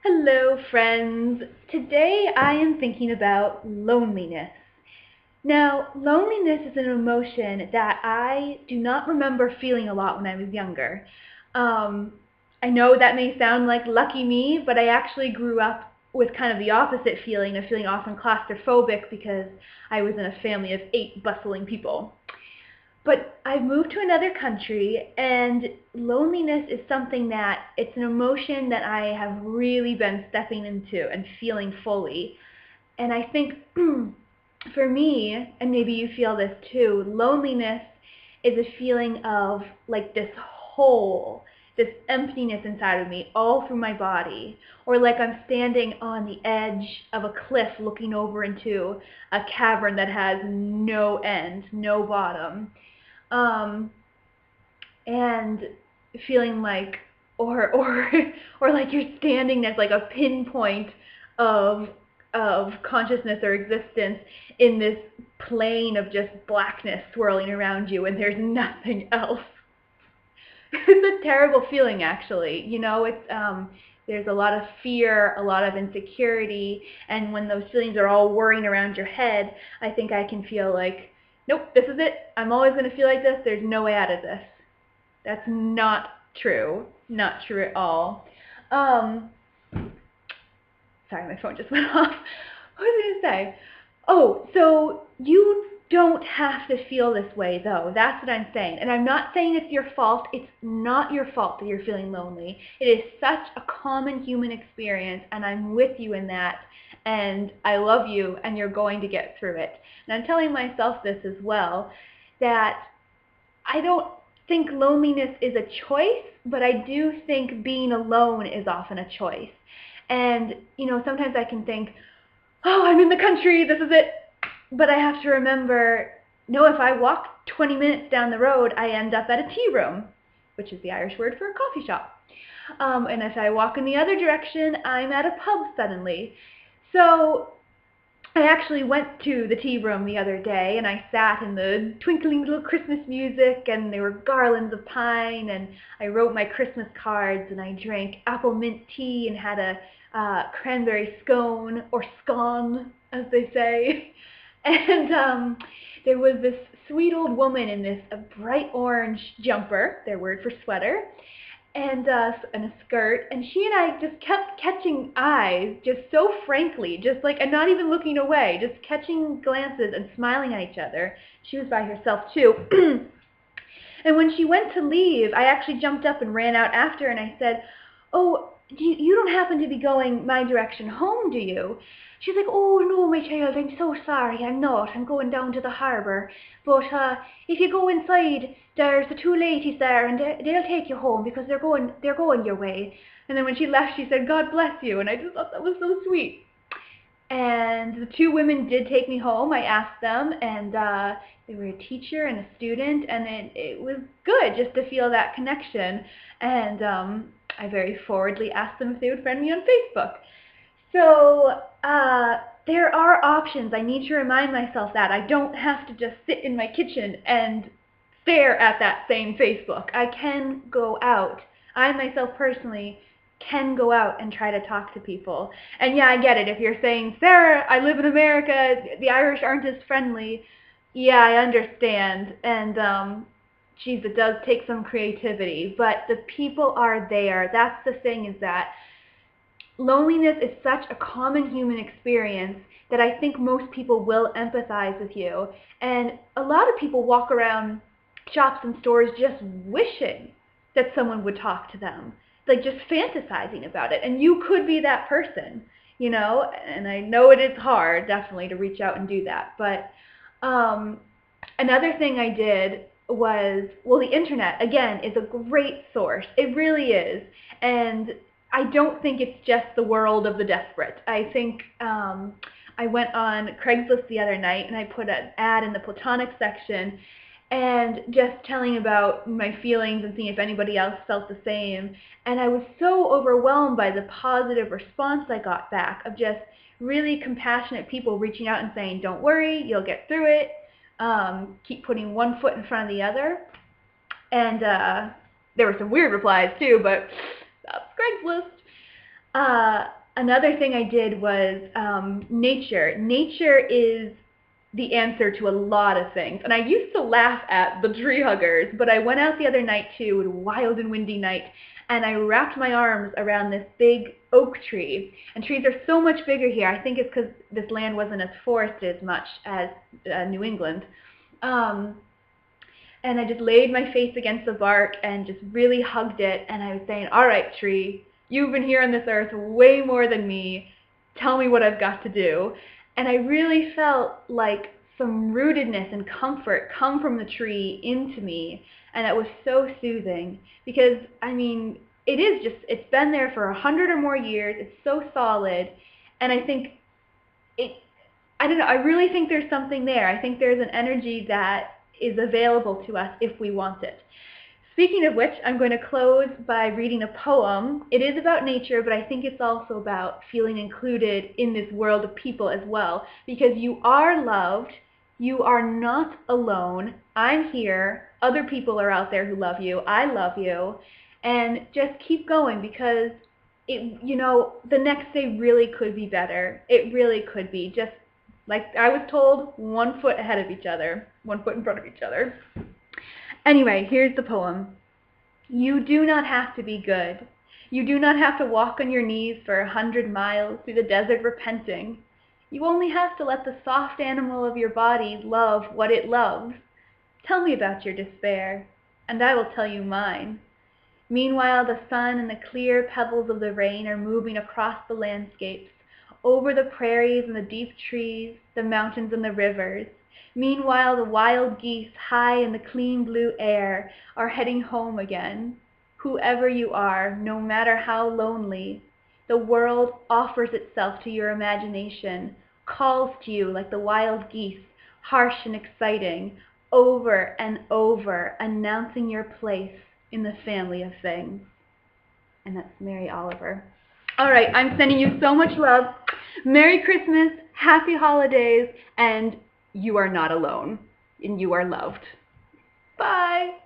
Hello, friends. Today I am thinking about loneliness. Now, loneliness is an emotion that I do not remember feeling a lot when I was younger. Um, I know that may sound like lucky me, but I actually grew up with kind of the opposite feeling of feeling often claustrophobic because I was in a family of 8 bustling people. But I've moved to another country, and loneliness is something that it's an emotion that I have really been stepping into and feeling fully. And I think for me, and maybe you feel this too, loneliness is a feeling of like this hole, this emptiness inside of me all through my body, or like I'm standing on the edge of a cliff looking over into a cavern that has no end, no bottom. Um, and feeling like or or like you're standing at like a pinpoint of consciousness or existence in this plane of just blackness swirling around you and there's nothing else. It's a terrible feeling, actually. It's there's a lot of fear, a lot of insecurity, and when those feelings are all whirring around your head, I think I can feel like, nope, this is it. I'm always going to feel like this. There's no way out of this. That's not true. Not true at all. Um, Sorry, my phone just went off. What was I going to say? Oh, so you don't have to feel this way, though. That's what I'm saying. And I'm not saying it's your fault. It's not your fault that you're feeling lonely. It is such a common human experience, and I'm with you in that. And I love you, and you're going to get through it. And I'm telling myself this as well, that I don't think loneliness is a choice, but I do think being alone is often a choice. And, sometimes I can think, oh, I'm in the country, this is it. But I have to remember, no, if I walk 20 minutes down the road, I end up at a tea room, which is the Irish word for a coffee shop. And if I walk in the other direction, I'm at a pub suddenly. So I actually went to the tea room the other day and I sat in the twinkling little Christmas music and there were garlands of pine and I wrote my Christmas cards and I drank apple mint tea and had a cranberry scone or scone as they say. And there was this sweet old woman in this a bright orange jumper, their word for sweater, and a skirt, and she and I just kept catching eyes, just so frankly, just like, and not even looking away, just catching glances and smiling at each other. She was by herself too. And when she went to leave, I actually jumped up and ran out after her, and I said, oh, you don't happen to be going my direction home, do you? She's like, oh, no, my child, I'm so sorry, I'm not. I'm going down to the harbour. But if you go inside, there's the 2 ladies there, and they'll take you home because they're going your way. And then when she left, she said, God bless you, and I just thought that was so sweet. And the 2 women did take me home. I asked them, and they were a teacher and a student, and it was good just to feel that connection. And I very forwardly asked them if they would friend me on Facebook. So there are options. I need to remind myself that. I don't have to just sit in my kitchen and stare at that same Facebook. I can go out. I myself personally can go out and try to talk to people. And yeah, I get it. If you're saying, Sarah, I live in America, the Irish aren't as friendly. Yeah, I understand. And geez, it does take some creativity, but the people are there. That's the thing, is that loneliness is such a common human experience that I think most people will empathize with you. And a lot of people walk around shops and stores just wishing that someone would talk to them, like just fantasizing about it. And you could be that person, and I know it is hard, definitely, to reach out and do that. But another thing I did was, well, the internet, again, is a great source. It really is. And I don't think it's just the world of the desperate. I think I went on Craigslist the other night and I put an ad in the platonic section and just telling about my feelings and seeing if anybody else felt the same. And I was so overwhelmed by the positive response I got back of just really compassionate people reaching out and saying, don't worry, you'll get through it. Keep putting one foot in front of the other. And there were some weird replies too, but that's Craigslist. Another thing I did was nature. Nature is the answer to a lot of things. And I used to laugh at the tree huggers, but I went out the other night too, a wild and windy night, and I wrapped my arms around this big oak tree. And trees are so much bigger here. I think it's because this land wasn't as forested as much as New England. And I just laid my face against the bark and just really hugged it, and I was saying, all right, tree, you've been here on this earth way more than me. Tell me what I've got to do. And I really felt like some rootedness and comfort come from the tree into me, and that was so soothing because, I mean, it's been there for 100 or more years. It's so solid, and I think I don't know, I really think there's something there. I think there's an energy that is available to us if we want it. Speaking of which, I'm going to close by reading a poem. It is about nature, but I think it's also about feeling included in this world of people as well, because you are loved, you are not alone. I'm here, other people are out there who love you, I love you, and just keep going because the next day really could be better. It really could be. Just like I was told, 1 foot ahead of each other, 1 foot in front of each other. Anyway, here's the poem. You do not have to be good. You do not have to walk on your knees for 100 miles through the desert repenting. You only have to let the soft animal of your body love what it loves. Tell me about your despair, and I will tell you mine. Meanwhile, the sun and the clear pebbles of the rain are moving across the landscapes, over the prairies and the deep trees, the mountains and the rivers. Meanwhile, the wild geese, high in the clean blue air, are heading home again. Whoever you are, no matter how lonely, the world offers itself to your imagination, calls to you like the wild geese, harsh and exciting, over and over, announcing your place in the family of things. And that's Mary Oliver. All right, I'm sending you so much love. Merry Christmas, happy holidays, and you are not alone, and you are loved. Bye.